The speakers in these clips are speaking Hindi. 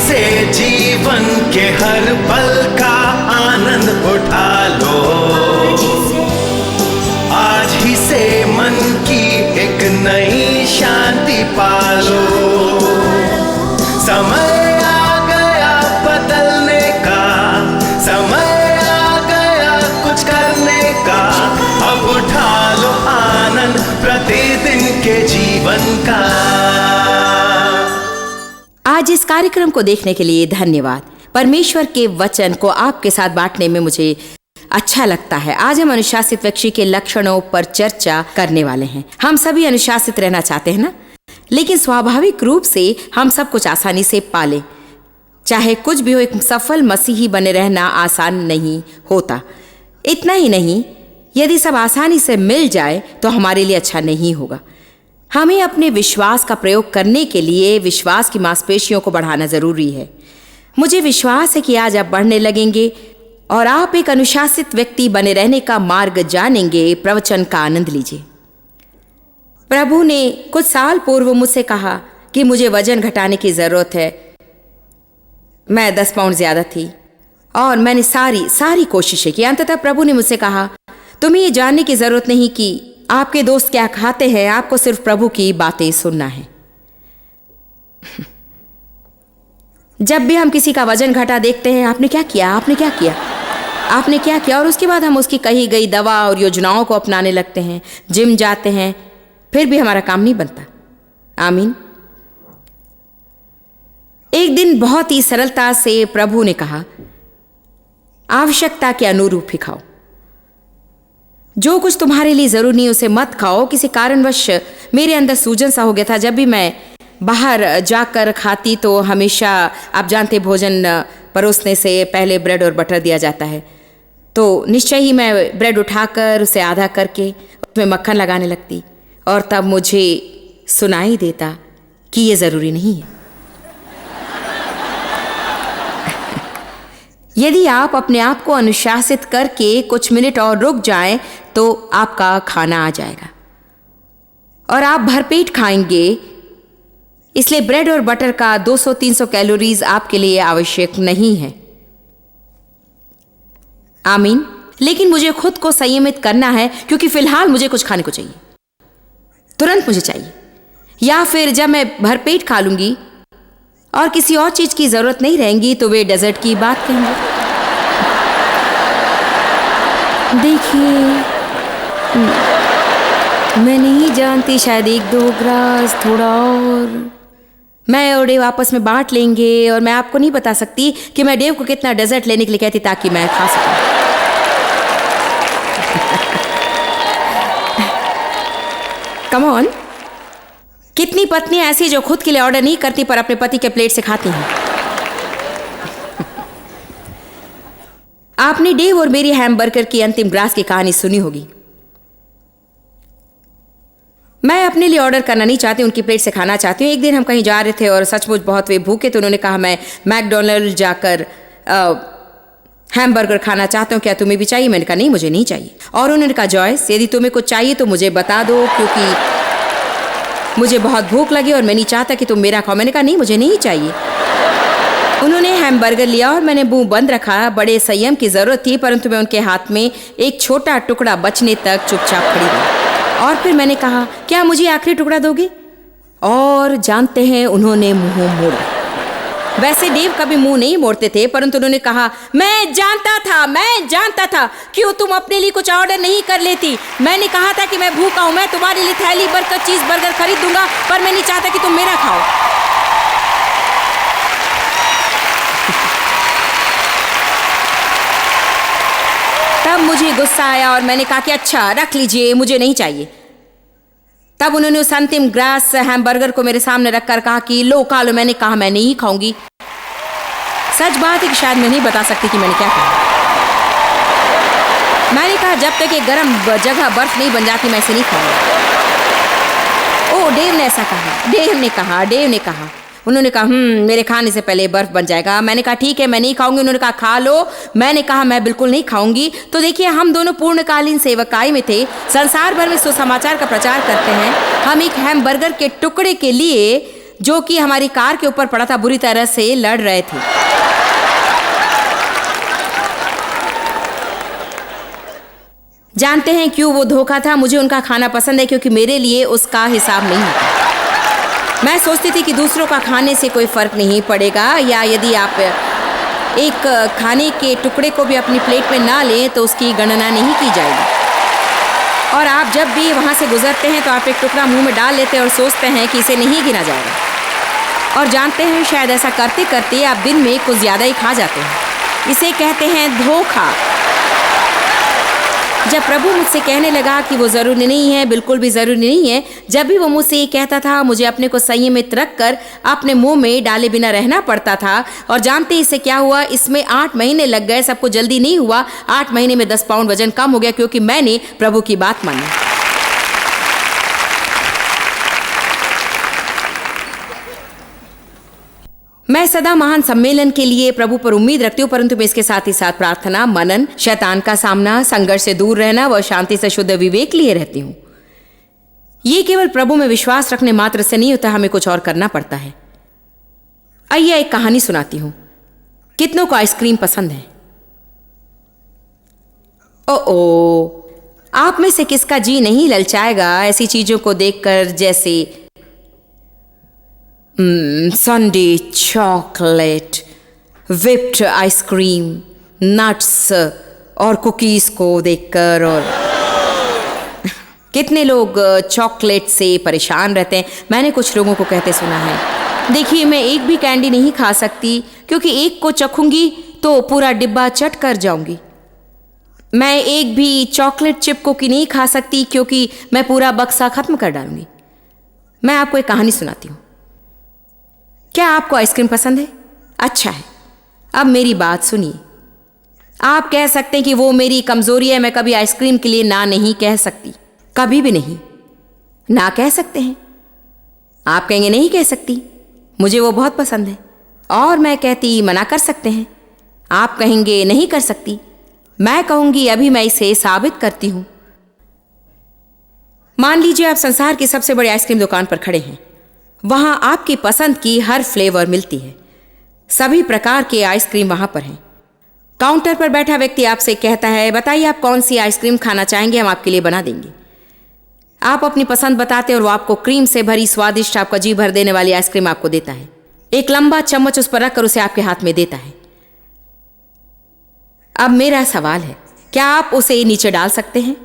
से जीवन के हर पल का आनंद उठा लो। आज ही से मन की एक नई शांति पालो। समय आ गया बदलने का, समय आ गया कुछ करने का। अब उठा लो आनंद प्रतिदिन के जीवन का। आज इस कार्यक्रम को देखने के लिए धन्यवाद। परमेश्वर के वचन को आपके साथ बांटने में मुझे अच्छा लगता है। आज हम अनुशासित व्यक्ति के लक्षणों पर चर्चा करने वाले हैं। हम सभी अनुशासित रहना चाहते हैं ना, लेकिन स्वाभाविक रूप से हम सब कुछ आसानी से पालें। चाहे कुछ भी हो, एक सफल मसीही बने रहना आसान नहीं होता। इतना ही नहीं, यदि सब आसानी से मिल जाए तो हमारे लिए अच्छा नहीं होगा। हमें अपने विश्वास का प्रयोग करने के लिए विश्वास की मांसपेशियों को बढ़ाना जरूरी है। मुझे विश्वास है कि आज आप बढ़ने लगेंगे और आप एक अनुशासित व्यक्ति बने रहने का मार्ग जानेंगे। प्रवचन का आनंद लीजिए। प्रभु ने कुछ साल पूर्व मुझसे कहा कि मुझे वजन घटाने की जरूरत है। मैं 10 पाउंड ज्यादा थी और मैंने सारी कोशिशें की। अंततः प्रभु ने मुझसे कहा, तुम्हें ये जानने की जरूरत नहीं कि आपके दोस्त क्या खाते हैं, आपको सिर्फ प्रभु की बातें सुनना है। जब भी हम किसी का वजन घटा देखते हैं, आपने क्या किया, आपने क्या किया, आपने क्या किया, और उसके बाद हम उसकी कही गई दवा और योजनाओं को अपनाने लगते हैं, जिम जाते हैं, फिर भी हमारा काम नहीं बनता। आमीन। एक दिन बहुत ही सरलता से प्रभु ने कहा, आवश्यकता के अनुरूप ही खाओ। जो कुछ तुम्हारे लिए जरूरी नहीं उसे मत खाओ। किसी कारणवश मेरे अंदर सूजन सा हो गया था। जब भी मैं बाहर जाकर खाती तो हमेशा, आप जानते, भोजन परोसने से पहले ब्रेड और बटर दिया जाता है, तो निश्चय ही मैं ब्रेड उठाकर उसे आधा करके उसमें मक्खन लगाने लगती और तब मुझे सुनाई देता कि ये जरूरी नहीं है। यदि आप अपने आप को अनुशासित करके कुछ मिनट और रुक जाएं तो आपका खाना आ जाएगा और आप भरपेट खाएंगे। इसलिए ब्रेड और बटर का 200-300 कैलोरीज आपके लिए आवश्यक नहीं है। आमीन। लेकिन मुझे खुद को संयमित करना है, क्योंकि फिलहाल मुझे कुछ खाने को चाहिए, तुरंत मुझे चाहिए, या फिर जब मैं भरपेट खा लूंगी और किसी और चीज की जरूरत नहीं रहेगी तो वे डेजर्ट की बात कहेंगे। देखिए, मैं नहीं जानती, शायद 1-2 ग्रास, थोड़ा और मैं और डेव आपस में बांट लेंगे, और मैं आपको नहीं बता सकती कि मैं डेव को कितना डेजर्ट लेने के लिए कहती ताकि मैं खा सकूं। Come on. कितनी पत्नियां ऐसी जो खुद के लिए ऑर्डर नहीं करती पर अपने पति के प्लेट से खाती हैं। आपने डेव और मेरी हैमबर्गर की अंतिम ग्रास की कहानी सुनी होगी। मैं अपने लिए ऑर्डर करना नहीं चाहती, उनकी प्लेट से खाना चाहती हूँ। एक दिन हम कहीं जा रहे थे और सचमुच बहुत वे भूखे, तो उन्होंने कहा, मैं मैकडोनल्ड जाकर हैमबर्गर खाना चाहता हूँ, क्या तुम्हें भी चाहिए? मैंने कहा, नहीं, मुझे नहीं चाहिए। और उन्होंने कहा, जॉयस, यदि तुम्हें कुछ चाहिए तो मुझे बता दो, क्योंकि मुझे बहुत भूख लगी और मैं नहीं चाहता कि तुम मेरा खाओ। मैंने कहा, नहीं, मुझे नहीं चाहिए। उन्होंने हैमबर्गर लिया और मैंने मुंह बंद रखा। बड़े संयम की जरूरत थी, परंतु मैं उनके हाथ में एक छोटा टुकड़ा बचने तक चुपचाप खड़ी रही। और फिर मैंने कहा, क्या मुझे आखिरी टुकड़ा दोगे? और जानते हैं, उन्होंने मुंह मोड़ा। वैसे डेव कभी मुंह नहीं मोड़ते थे, परंतु उन्होंने कहा, मैं जानता था क्यों तुम अपने लिए कुछ ऑर्डर नहीं कर लेती। मैंने कहा था कि मैं भूखा हूं, मैं तुम्हारे लिए थैली भर कर चीज बर्गर खरीद दूंगा, पर मैं नहीं चाहता कि तुम मेरा खाओ। तब मुझे गुस्सा आया और मैंने कहा कि अच्छा, रख लीजिए, मुझे नहीं चाहिए। तब उन्होंने उस अंतिम ग्रास हैमबर्गर को मेरे सामने रखकर कहा कि लो, खा लो। मैंने कहा, मैं नहीं खाऊंगी। सच बात है कि शायद मैं नहीं बता सकती कि मैंने क्या कहा। मैंने कहा, जब तक एक गर्म जगह बर्फ नहीं बन जाती मैं इसे नहीं खाऊंगी। ओ, डेव ने ऐसा कहा, डेव ने कहा। उन्होंने कहा, मेरे खाने से पहले बर्फ बन जाएगा। मैंने कहा, ठीक है, मैं नहीं खाऊंगी। उन्होंने कहा, खा लो। मैंने कहा, मैं बिल्कुल नहीं खाऊंगी। तो देखिए, हम दोनों पूर्णकालीन सेवकाई में थे, संसार भर में सुसमाचार का प्रचार करते हैं। हम एक हैमबर्गर के टुकड़े के लिए जो कि हमारी कार के ऊपर पड़ा था, बुरी तरह से लड़ रहे थे। जानते हैं क्यों वो धोखा था? मुझे उनका खाना पसंद है क्योंकि मेरे लिए उसका हिसाब नहीं होता। मैं सोचती थी कि दूसरों का खाने से कोई फर्क नहीं पड़ेगा, या यदि आप एक खाने के टुकड़े को भी अपनी प्लेट में ना लें तो उसकी गणना नहीं की जाएगी। और आप जब भी वहाँ से गुजरते हैं तो आप एक टुकड़ा मुंह में डाल लेते हैं और सोचते हैं कि इसे नहीं गिना जाएगा। और जानते हैं शायद ऐसा करते करते आप दिन में कुछ ज़्यादा ही खा जाते हैं। इसे कहते हैं धोखा। जब प्रभु मुझसे कहने लगा कि वो ज़रूरी नहीं है, बिल्कुल भी ज़रूरी नहीं है, जब भी वो मुझसे ये कहता था मुझे अपने को संयमित रख कर अपने मुंह में डाले बिना रहना पड़ता था। और जानते इससे क्या हुआ? इसमें 8 महीने लग गए। सबको जल्दी नहीं हुआ। 8 महीने में 10 पाउंड वजन कम हो गया क्योंकि मैंने प्रभु की बात मानी। मैं सदा महान सम्मेलन के लिए प्रभु पर उम्मीद रखती हूँ, परंतु मैं इसके साथ ही साथ प्रार्थना, मनन, शैतान का सामना, संघर्ष से दूर रहना व शांति से शुद्ध विवेक लिए रहती हूँ। ये केवल प्रभु में विश्वास रखने मात्र से नहीं होता, हमें कुछ और करना पड़ता है। आइए एक कहानी सुनाती हूँ। कितनों को आइसक्रीम पसंद है? ओ, आप में से किसका जी नहीं ललचाएगा ऐसी चीजों को देखकर, जैसे Sunday chocolate, whipped ice cream, nuts और कुकीज को देखकर। और कितने लोग चॉकलेट से परेशान रहते हैं। मैंने कुछ लोगों को कहते सुना है, देखिए मैं एक भी कैंडी नहीं खा सकती क्योंकि एक को चखूंगी तो पूरा डिब्बा चट कर जाऊंगी। मैं एक भी चॉकलेट चिप कुकी नहीं खा सकती क्योंकि मैं पूरा बक्सा खत्म कर डालूंगी। मैं आपको एक कहानी सुनाती हूँ। क्या आपको आइसक्रीम पसंद है? अच्छा है, अब मेरी बात सुनिए। आप कह सकते हैं कि वो मेरी कमजोरी है, मैं कभी आइसक्रीम के लिए ना नहीं कह सकती, कभी भी नहीं। ना कह सकते हैं, आप कहेंगे नहीं कह सकती, मुझे वो बहुत पसंद है। और मैं कहती मना कर सकते हैं, आप कहेंगे नहीं कर सकती, मैं कहूंगी अभी मैं इसे साबित करती हूं। मान लीजिए आप संसार की सबसे बड़ी आइसक्रीम दुकान पर खड़े हैं। वहां आपकी पसंद की हर फ्लेवर मिलती है। सभी प्रकार के आइसक्रीम वहां पर हैं। काउंटर पर बैठा व्यक्ति आपसे कहता है, बताइए आप कौन सी आइसक्रीम खाना चाहेंगे, हम आपके लिए बना देंगे। आप अपनी पसंद बताते हैं और वो आपको क्रीम से भरी स्वादिष्ट, आपका जी भर देने वाली आइसक्रीम आपको देता है। एक लंबा चम्मच उस पर रखकर उसे आपके हाथ में देता है। अब मेरा सवाल है, क्या आप उसे नीचे डाल सकते हैं?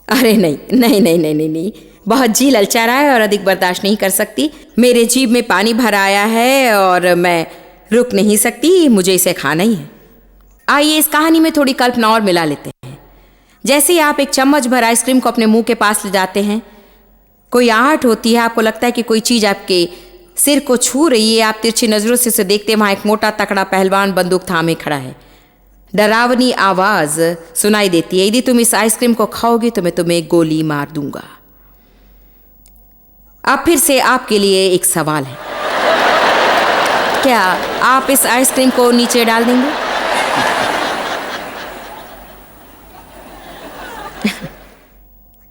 अरे नहीं नहीं नहीं नहीं नहीं, नहीं। बहुत जी ललचा रहा है और अधिक बर्दाश्त नहीं कर सकती। मेरे जीभ में पानी भर आया है और मैं रुक नहीं सकती, मुझे इसे खाना ही है। आइए इस कहानी में थोड़ी कल्पना और मिला लेते हैं। जैसे ही आप एक चम्मच भर आइसक्रीम को अपने मुंह के पास ले जाते हैं, कोई आहट होती है, आपको लगता है कि कोई चीज़ आपके सिर को छू रही है। आप तिरछी नजरों से उसे देखते हैं, वहाँ एक मोटा तकड़ा पहलवान बंदूक थामे खड़ा है। डरावनी आवाज सुनाई देती है, यदि तुम इस आइसक्रीम को खाओगे तो मैं तुम्हें गोली मार दूंगा। अब फिर से आपके लिए एक सवाल है, क्या आप इस आइसक्रीम को नीचे डाल देंगे?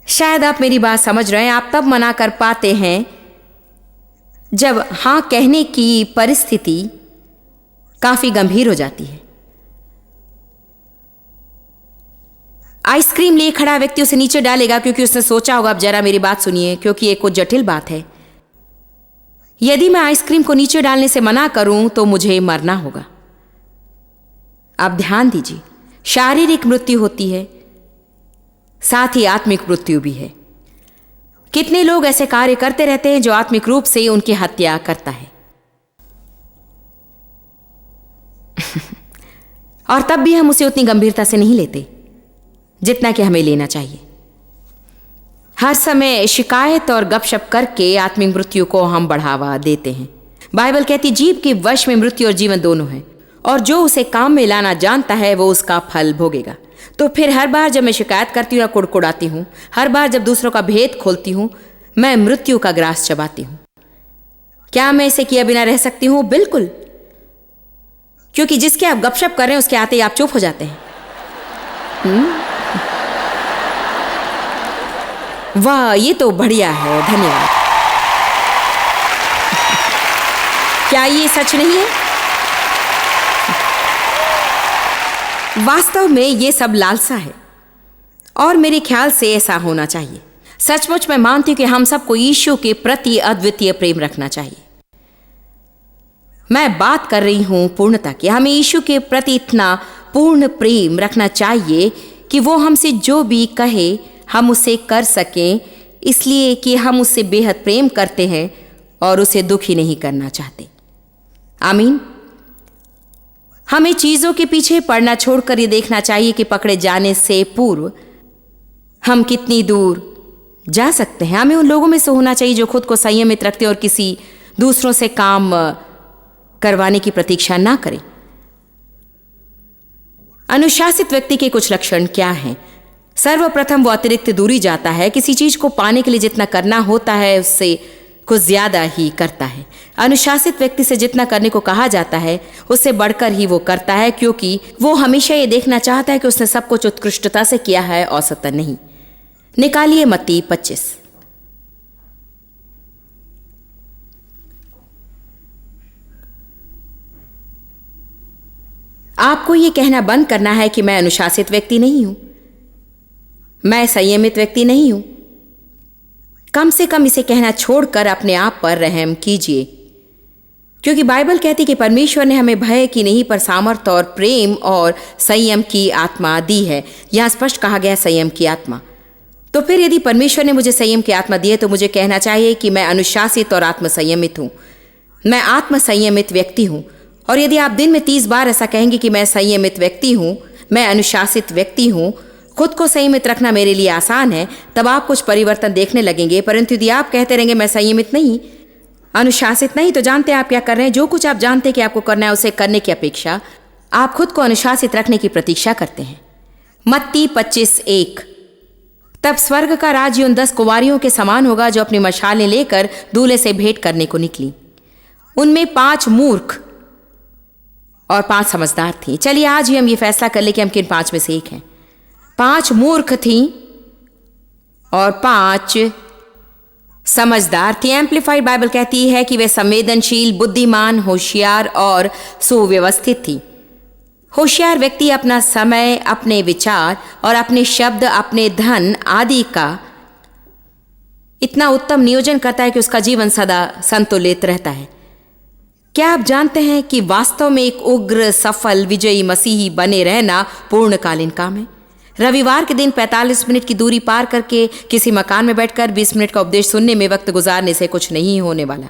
शायद आप मेरी बात समझ रहे हैं। आप तब मना कर पाते हैं जब हां कहने की परिस्थिति काफी गंभीर हो जाती है। आइसक्रीम लिए खड़ा व्यक्ति उसे नीचे डालेगा क्योंकि उसने सोचा होगा, अब जरा मेरी बात सुनिए, क्योंकि ये कुछ जटिल बात है। यदि मैं आइसक्रीम को नीचे डालने से मना करूं तो मुझे मरना होगा। अब ध्यान दीजिए, शारीरिक मृत्यु होती है, साथ ही आत्मिक मृत्यु भी है। कितने लोग ऐसे कार्य करते रहते हैं जो आत्मिक रूप से उनकी हत्या करता है और तब भी हम उसे उतनी गंभीरता से नहीं लेते जितना कि हमें लेना चाहिए। हर समय शिकायत और गपशप करके आत्मिक मृत्यु को हम बढ़ावा देते हैं। बाइबल कहती जीभ के वश में मृत्यु और जीवन दोनों है, और जो उसे काम में लाना जानता है वो उसका फल भोगेगा। तो फिर हर बार जब मैं शिकायत करती हूँ या कुड़कुड़ाती हूँ, हर बार जब दूसरों का भेद खोलती हूँ, मैं मृत्यु का ग्रास चबाती हूँ। क्या मैं इसे किए बिना रह सकती हूँ? बिल्कुल, क्योंकि जिसके आप गपशप कर रहे हैं उसके आते ही आप चुप हो जाते हैं। वाह, ये तो बढ़िया है, धन्यवाद। क्या ये सच नहीं है? वास्तव में ये सब लालसा है और मेरे ख्याल से ऐसा होना चाहिए। सचमुच मैं मानती हूं कि हम सबको यीशु के प्रति अद्वितीय प्रेम रखना चाहिए। मैं बात कर रही हूं पूर्णता की। हमें यीशु के प्रति इतना पूर्ण प्रेम रखना चाहिए कि वो हमसे जो भी कहे हम उसे कर सकें, इसलिए कि हम उससे बेहद प्रेम करते हैं और उसे दुखी नहीं करना चाहते। आमीन। हमें चीजों के पीछे पड़ना छोड़कर ये देखना चाहिए कि पकड़े जाने से पूर्व हम कितनी दूर जा सकते हैं। हमें उन लोगों में से होना चाहिए जो खुद को संयमित रखते और किसी दूसरों से काम करवाने की प्रतीक्षा ना करें। अनुशासित व्यक्ति के कुछ लक्षण क्या हैं? सर्वप्रथम वो अतिरिक्त दूरी जाता है। किसी चीज को पाने के लिए जितना करना होता है उससे कुछ ज्यादा ही करता है। अनुशासित व्यक्ति से जितना करने को कहा जाता है उससे बढ़कर ही वो करता है, क्योंकि वो हमेशा ये देखना चाहता है कि उसने सब कुछ उत्कृष्टता से किया है, औसतन नहीं। निकालिए मत्ती 25। आपको ये कहना बंद करना है कि मैं अनुशासित व्यक्ति नहीं हूं, मैं संयमित व्यक्ति नहीं हूं। कम से कम इसे कहना छोड़कर अपने आप पर रहम कीजिए, क्योंकि बाइबल कहती कि परमेश्वर ने हमें भय की नहीं पर सामर्थ और प्रेम और संयम की आत्मा दी है। यहां स्पष्ट कहा गया संयम की आत्मा। तो फिर यदि परमेश्वर ने मुझे संयम की आत्मा दी है तो मुझे कहना चाहिए कि मैं अनुशासित और आत्मसंयमित हूं। मैं आत्मसंयमित व्यक्ति हूं। और यदि आप दिन में 30 बार ऐसा कहेंगे कि मैं संयमित व्यक्ति हूं, मैं अनुशासित व्यक्ति हूं, खुद को संयमित रखना मेरे लिए आसान है, तब आप कुछ परिवर्तन देखने लगेंगे। परंतु यदि आप कहते रहेंगे मैं संयमित नहीं, अनुशासित नहीं, तो जानते हैं आप क्या कर रहे हैं? जो कुछ आप जानते हैं कि आपको करना है उसे करने की अपेक्षा आप खुद को अनुशासित रखने की प्रतीक्षा करते हैं। मत्ती 25:1। तब स्वर्ग का राज्य उन 10 कुंवारियों के समान होगा जो अपनी मशालें लेकर दूल्हे से भेंट करने को निकली। उनमें 5 मूर्ख और 5 समझदार थी। चलिए आज ही हम ये फैसला कर ले कि हम किन 5 में से एक हैं। 5 मूर्ख थी और 5 समझदार थी। एम्प्लीफाइड बाइबल कहती है कि वे संवेदनशील, बुद्धिमान, होशियार और सुव्यवस्थित थी। होशियार व्यक्ति अपना समय, अपने विचार और अपने शब्द, अपने धन आदि का इतना उत्तम नियोजन करता है कि उसका जीवन सदा संतुलित रहता है। क्या आप जानते हैं कि वास्तव में एक उग्र, सफल, विजयी मसीही बने रहना पूर्णकालीन काम है? रविवार के दिन 45 मिनट की दूरी पार करके किसी मकान में बैठकर 20 मिनट का उपदेश सुनने में वक्त गुजारने से कुछ नहीं होने वाला।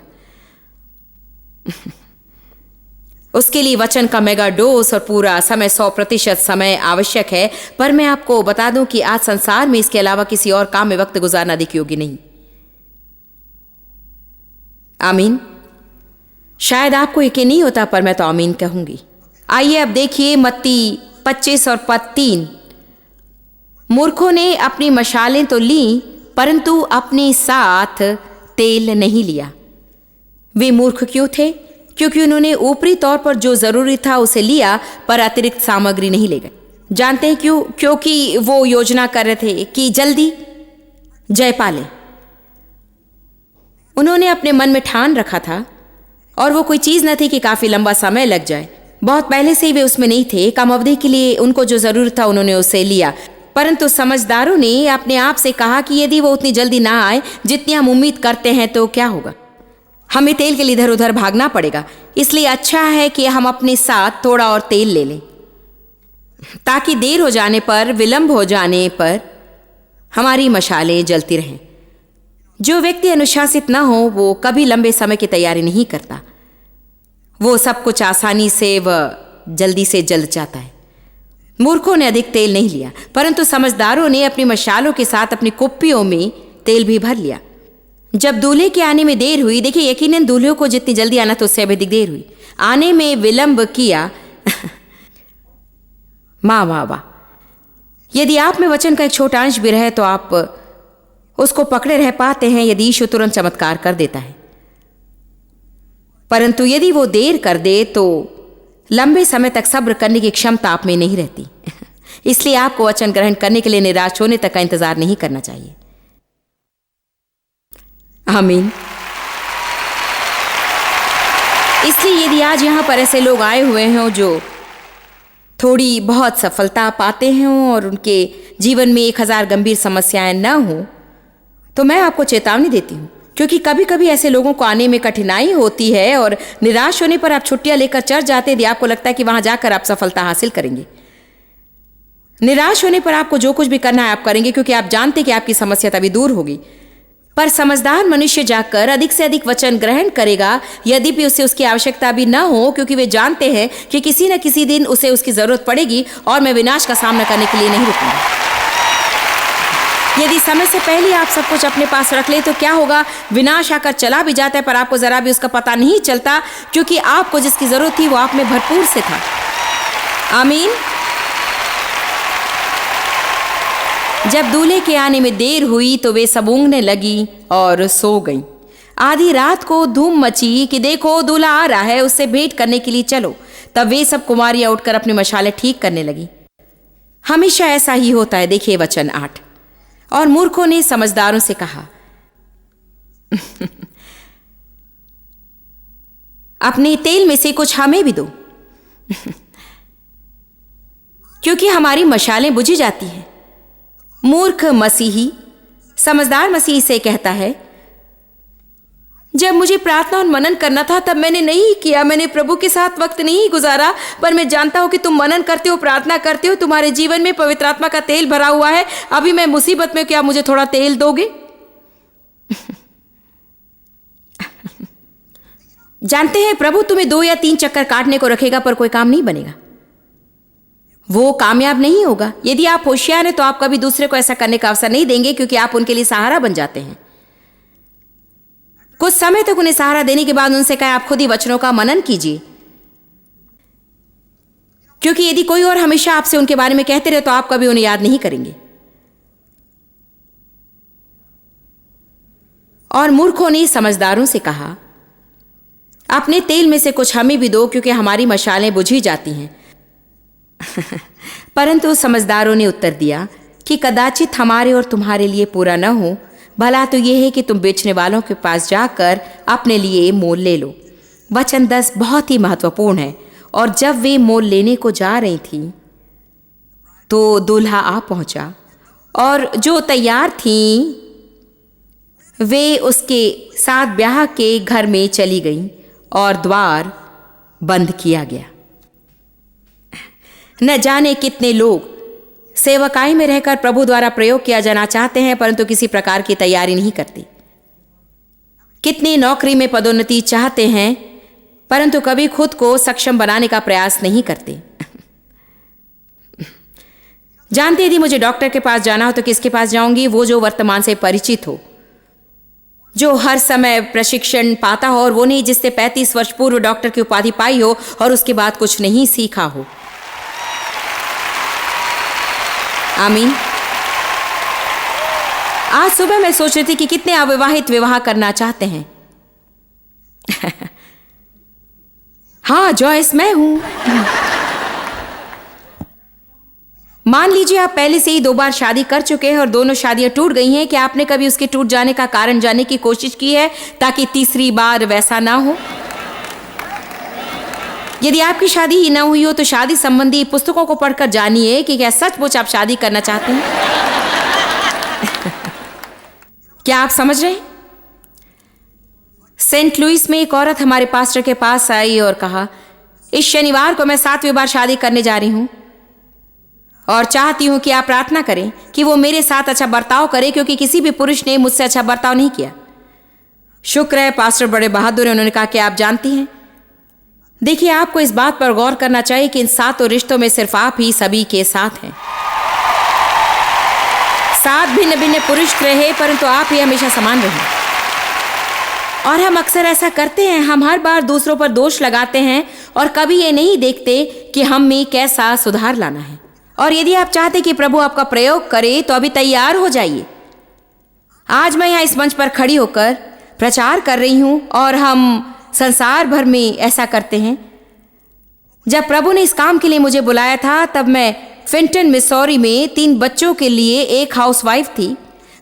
उसके लिए वचन का मेगा डोज और पूरा समय 100% समय आवश्यक है। पर मैं आपको बता दूं कि आज संसार में इसके अलावा किसी और काम में वक्त गुजारना अधिक योग्य नहीं। आमीन। शायद आपको यकीन नहीं होता, पर मैं तो आमीन कहूंगी। आइए अब देखिए मत्ती 25 और पद 3। मूर्खों ने अपनी मशालें तो ली, परंतु अपने साथ तेल नहीं लिया। वे मूर्ख क्यों थे? क्योंकि उन्होंने ऊपरी तौर पर जो जरूरी था उसे लिया, पर अतिरिक्त सामग्री नहीं ले गए। जानते हैं क्यों? क्योंकि वो योजना कर रहे थे कि जल्दी जय पाले। उन्होंने अपने मन में ठान रखा था, और वो कोई चीज न थी कि काफी लंबा समय लग जाए। बहुत पहले से ही वे उसमें नहीं थे। कम अवधि के लिए उनको जो जरूरत था उन्होंने उसे लिया। परंतु समझदारों ने अपने आप से कहा कि यदि वो उतनी जल्दी ना आए जितनी हम उम्मीद करते हैं तो क्या होगा? हमें तेल के लिए इधर उधर भागना पड़ेगा। इसलिए अच्छा है कि हम अपने साथ थोड़ा और तेल ले लें, ताकि देर हो जाने पर, विलंब हो जाने पर हमारी मशालें जलती रहें। जो व्यक्ति अनुशासित न हो वो कभी लंबे समय की तैयारी नहीं करता। वो सब कुछ आसानी से व जल्दी से जल जाता है। मूर्खों ने अधिक तेल नहीं लिया, परंतु समझदारों ने अपनी मशालों के साथ अपनी कुप्पियों में तेल भी भर लिया। जब दूल्हे के आने में देर हुई, देखिए यकीनन दूल्हे को जितनी जल्दी आना तो उससे अधिक देर हुई, आने में विलंब किया। वाह वाह वाह। यदि आप में वचन का एक छोटा अंश भी रहे तो आप उसको पकड़े रह पाते हैं यदि यीशु तुरंत चमत्कार कर देता है। परंतु यदि वो देर कर दे तो लंबे समय तक सब्र करने की क्षमता आप में नहीं रहती। इसलिए आपको वचन ग्रहण करने के लिए निराश होने तक का इंतजार नहीं करना चाहिए। आमीन। इसलिए यदि आज यहाँ पर ऐसे लोग आए हुए हों जो थोड़ी बहुत सफलता पाते हैं और उनके जीवन में 1000 गंभीर समस्याएं न हो, तो मैं आपको चेतावनी देती हूँ, क्योंकि कभी कभी ऐसे लोगों को आने में कठिनाई होती है और निराश होने पर आप छुट्टियां लेकर चर्च जाते हैं। आपको लगता है कि वहां जाकर आप सफलता हासिल करेंगे। निराश होने पर आपको जो कुछ भी करना है आप करेंगे, क्योंकि आप जानते हैं कि आपकी समस्या तभी दूर होगी। पर समझदार मनुष्य जाकर अधिक से अधिक वचन ग्रहण करेगा, यद्यपि उसे उसकी आवश्यकता भी न हो, क्योंकि वे जानते हैं कि किसी न किसी दिन उसे उसकी जरूरत पड़ेगी और मैं विनाश का सामना करने के लिए नहीं रुकूंगा। यदि समय से पहले आप सब कुछ अपने पास रख ले तो क्या होगा? विनाश आकर चला भी जाता है, पर आपको जरा भी उसका पता नहीं चलता, क्योंकि आपको जिसकी जरूरत थी वो आप में भरपूर से था। आमीन। जब दूल्हे के आने में देर हुई तो वे सब ऊँघने लगी और सो गईं। आधी रात को धूम मची कि देखो दूल्हा आ रहा है, उससे भेंट करने के लिए चलो। तब वे सब कुमारियां उठकर अपनी मशालें ठीक करने लगी। हमेशा ऐसा ही होता है। देखिए वचन 8। और मूर्खों ने समझदारों से कहा, अपने तेल में से कुछ हमें भी दो, क्योंकि हमारी मशालें बुझी जाती हैं। मूर्ख मसीही समझदार मसीह से कहता है, जब मुझे प्रार्थना और मनन करना था तब मैंने नहीं किया, मैंने प्रभु के साथ वक्त नहीं गुजारा, पर मैं जानता हूं कि तुम मनन करते हो, प्रार्थना करते हो, तुम्हारे जीवन में पवित्र आत्मा का तेल भरा हुआ है। अभी मैं मुसीबत में, क्या मुझे थोड़ा तेल दोगे? जानते हैं प्रभु तुम्हें 2 या 3 चक्कर काटने को रखेगा, पर कोई काम नहीं बनेगा, वो कामयाब नहीं होगा। यदि आप होशियार हैं तो आप कभी दूसरे को ऐसा करने का अवसर नहीं देंगे, क्योंकि आप उनके लिए सहारा बन जाते हैं। कुछ समय तक उन्हें सहारा देने के बाद उनसे कहा, आप खुद ही वचनों का मनन कीजिए, क्योंकि यदि कोई और हमेशा आपसे उनके बारे में कहते रहे तो आप कभी उन्हें याद नहीं करेंगे। और मूर्खों ने समझदारों से कहा, अपने तेल में से कुछ हमें भी दो, क्योंकि हमारी मशालें बुझी जाती हैं। परंतु समझदारों ने उत्तर दिया कि कदाचित हमारे और तुम्हारे लिए पूरा न हो, भला तो यह है कि तुम बेचने वालों के पास जाकर अपने लिए मोल ले लो। वचन 10 बहुत ही महत्वपूर्ण है। और जब वे मोल लेने को जा रही थी तो दूल्हा आ पहुंचा, और जो तैयार थीं वे उसके साथ ब्याह के घर में चली गईं और द्वार बंद किया गया। न जाने कितने लोग सेवकाई में रहकर प्रभु द्वारा प्रयोग किया जाना चाहते हैं, परंतु किसी प्रकार की तैयारी नहीं करती। कितनी नौकरी में पदोन्नति चाहते हैं, परंतु कभी खुद को सक्षम बनाने का प्रयास नहीं करते। जानते यदि मुझे डॉक्टर के पास जाना हो तो किसके पास जाऊंगी? वो जो वर्तमान से परिचित हो, जो हर समय प्रशिक्षण पाता हो, और वो नहीं जिससे 35 वर्ष पूर्व डॉक्टर की उपाधि पाई हो और उसके बाद कुछ नहीं सीखा हो। आमीन। आज सुबह मैं सोच रही थी कि कितने अविवाहित विवाह करना चाहते हैं। हाँ जॉयस, मैं हूं। मान लीजिए आप पहले से ही 2 बार शादी कर चुके हैं और दोनों शादियां टूट गई हैं। क्या आपने कभी उसके टूट जाने का कारण जानने की कोशिश की है ताकि तीसरी बार वैसा ना हो? यदि आपकी शादी ही ना हुई हो तो शादी संबंधी पुस्तकों को पढ़कर जानिए कि क्या सचमुच आप शादी करना चाहते हैं। क्या आप समझ रहे हैं? सेंट लुइस में एक औरत हमारे पास्टर के पास आई और कहा, इस शनिवार को मैं 7वीं बार शादी करने जा रही हूं और चाहती हूं कि आप प्रार्थना करें कि वो मेरे साथ अच्छा बर्ताव करे, क्योंकि किसी भी पुरुष ने मुझसे अच्छा बर्ताव नहीं किया। शुक्र है पास्टर बड़े बहादुर हैं। उन्होंने कहा कि आप जानती हैं, देखिए आपको इस बात पर गौर करना चाहिए कि इन 7 रिश्तों में सिर्फ आप ही सभी के साथ हैं। 7 भिन्न भिन्न पुरुष रहे, परंतु आप ही हमेशा समान रहे। और हम अक्सर ऐसा करते हैं, हम हर बार दूसरों पर दोष लगाते हैं और कभी ये नहीं देखते कि हम में कैसा सुधार लाना है। और यदि आप चाहते कि प्रभु आपका प्रयोग करे तो अभी तैयार हो जाइए। आज मैं यहाँ इस मंच पर खड़ी होकर प्रचार कर रही हूं और हम संसार भर में ऐसा करते हैं। जब प्रभु ने इस काम के लिए मुझे बुलाया था तब मैं फिंटन मिसौरी में 3 बच्चों के लिए एक हाउसवाइफ थी।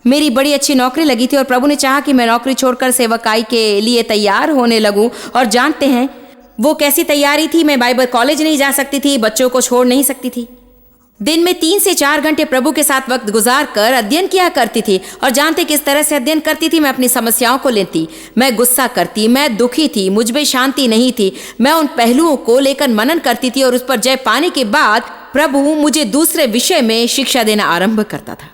मेरी बड़ी अच्छी नौकरी लगी थी और प्रभु ने चाहा कि मैं नौकरी छोड़कर सेवकाई के लिए तैयार होने लगूं। और जानते हैं, वो कैसी तैयारी थी, मैं बाइबल कॉलेज नहीं जा सकती थी, बच्चों को छोड़ नहीं सकती थी। दिन में 3 से 4 घंटे प्रभु के साथ वक्त गुजार कर अध्ययन किया करती थी। और जानते किस तरह से अध्ययन करती थी? मैं अपनी समस्याओं को लेती, मैं गुस्सा करती, मैं दुखी थी, मुझ में शांति नहीं थी। मैं उन पहलुओं को लेकर मनन करती थी और उस पर जय पाने के बाद प्रभु मुझे दूसरे विषय में शिक्षा देना आरंभ करता था।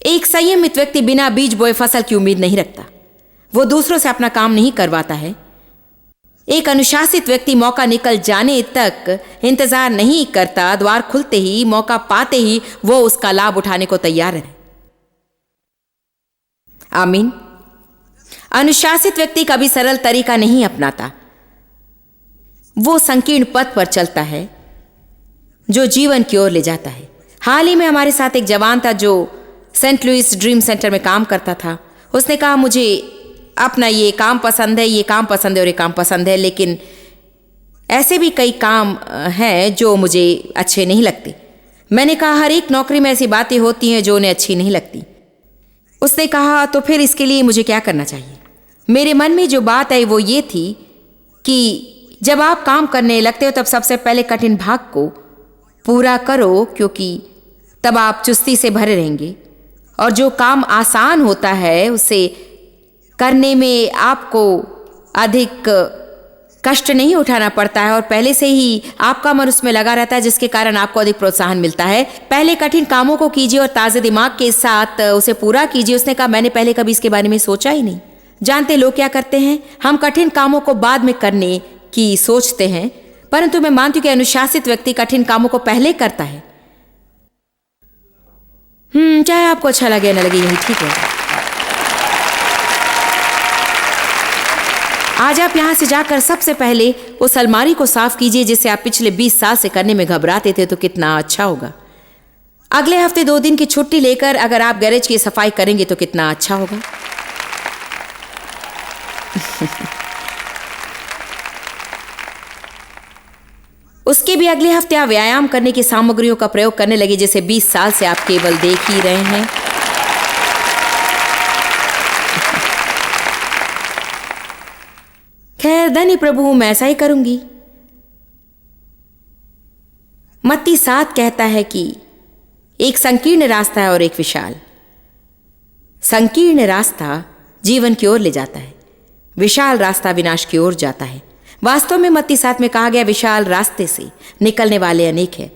एक संयमित व्यक्ति बिना बीज बोए फसल की उम्मीद नहीं रखता। वो दूसरों से अपना काम नहीं करवाता है। एक अनुशासित व्यक्ति मौका निकल जाने तक इंतजार नहीं करता। द्वार खुलते ही, मौका पाते ही वो उसका लाभ उठाने को तैयार है। आमीन। अनुशासित व्यक्ति कभी सरल तरीका नहीं अपनाता। वो संकीर्ण पथ पर चलता है जो जीवन की ओर ले जाता है। हाल ही में हमारे साथ एक जवान था जो सेंट लुइस ड्रीम सेंटर में काम करता था। उसने कहा, मुझे अपना ये काम पसंद है, ये काम पसंद है और ये काम पसंद है, लेकिन ऐसे भी कई काम हैं जो मुझे अच्छे नहीं लगते। मैंने कहा, हर एक नौकरी में ऐसी बातें होती हैं जो उन्हें अच्छी नहीं लगती। उसने कहा, तो फिर इसके लिए मुझे क्या करना चाहिए? मेरे मन में जो बात आई वो ये थी कि जब आप काम करने लगते हो तब सबसे पहले कठिन भाग को पूरा करो, क्योंकि तब आप चुस्ती से भरे रहेंगे। और जो काम आसान होता है उसे करने में आपको अधिक कष्ट नहीं उठाना पड़ता है और पहले से ही आपका मन उसमें लगा रहता है, जिसके कारण आपको अधिक प्रोत्साहन मिलता है। पहले कठिन कामों को कीजिए और ताज़े दिमाग के साथ उसे पूरा कीजिए। उसने कहा, मैंने पहले कभी इसके बारे में सोचा ही नहीं। जानते लोग क्या करते हैं? हम कठिन कामों को बाद में करने की सोचते हैं, परंतु मैं मानती हूं कि अनुशासित व्यक्ति कठिन कामों को पहले करता है। चाहे आपको अच्छा लगे न लगे, यही ठीक है। आज आप यहां से जाकर सबसे पहले उस अलमारी को साफ कीजिए जिसे आप पिछले 20 साल से करने में घबराते थे, तो कितना अच्छा होगा। अगले हफ्ते 2 दिन की छुट्टी लेकर अगर आप गैरेज की सफाई करेंगे तो कितना अच्छा होगा। उसके भी अगले हफ्ते आप व्यायाम करने की सामग्रियों का प्रयोग करने लगे जिसे 20 साल से आप केवल देख ही रहे हैं। खैर, धन्य प्रभु, मैं ऐसा ही करूंगी। मत्ती 7 कहता है कि एक संकीर्ण रास्ता है और एक विशाल। संकीर्ण रास्ता जीवन की ओर ले जाता है, विशाल रास्ता विनाश की ओर जाता है। वास्तव में मत्ती 7 में कहा गया, विशाल रास्ते से निकलने वाले अनेक हैं,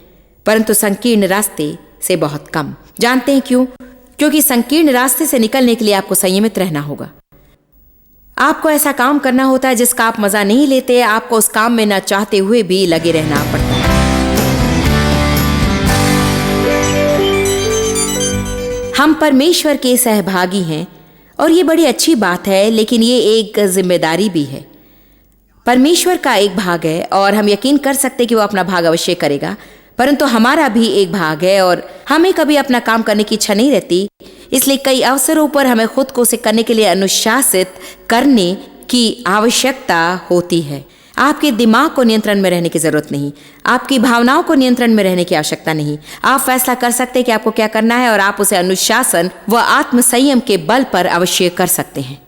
परंतु संकीर्ण रास्ते से बहुत कम। जानते हैं क्यों? क्योंकि संकीर्ण रास्ते से निकलने के लिए आपको संयमित रहना होगा। आपको ऐसा काम करना होता है जिसका आप मजा नहीं लेते। आपको उस काम में न चाहते हुए भी लगे रहना पड़ता है। हम परमेश्वर के सहभागी हैं और ये बड़ी अच्छी बात है, लेकिन ये एक जिम्मेदारी भी है। परमेश्वर का एक भाग है और हम यकीन कर सकते हैं कि वो अपना भाग अवश्य करेगा, परंतु हमारा भी एक भाग है और हमें कभी अपना काम करने की इच्छा नहीं रहती। इसलिए कई अवसरों पर हमें खुद को उसे करने के लिए अनुशासित करने की आवश्यकता होती है। आपके दिमाग को नियंत्रण में रहने की जरूरत नहीं, आपकी भावनाओं को नियंत्रण में रहने की आवश्यकता नहीं। आप फैसला कर सकते हैं कि आपको क्या करना है और आप उसे अनुशासन व आत्म संयम के बल पर अवश्य कर सकते हैं।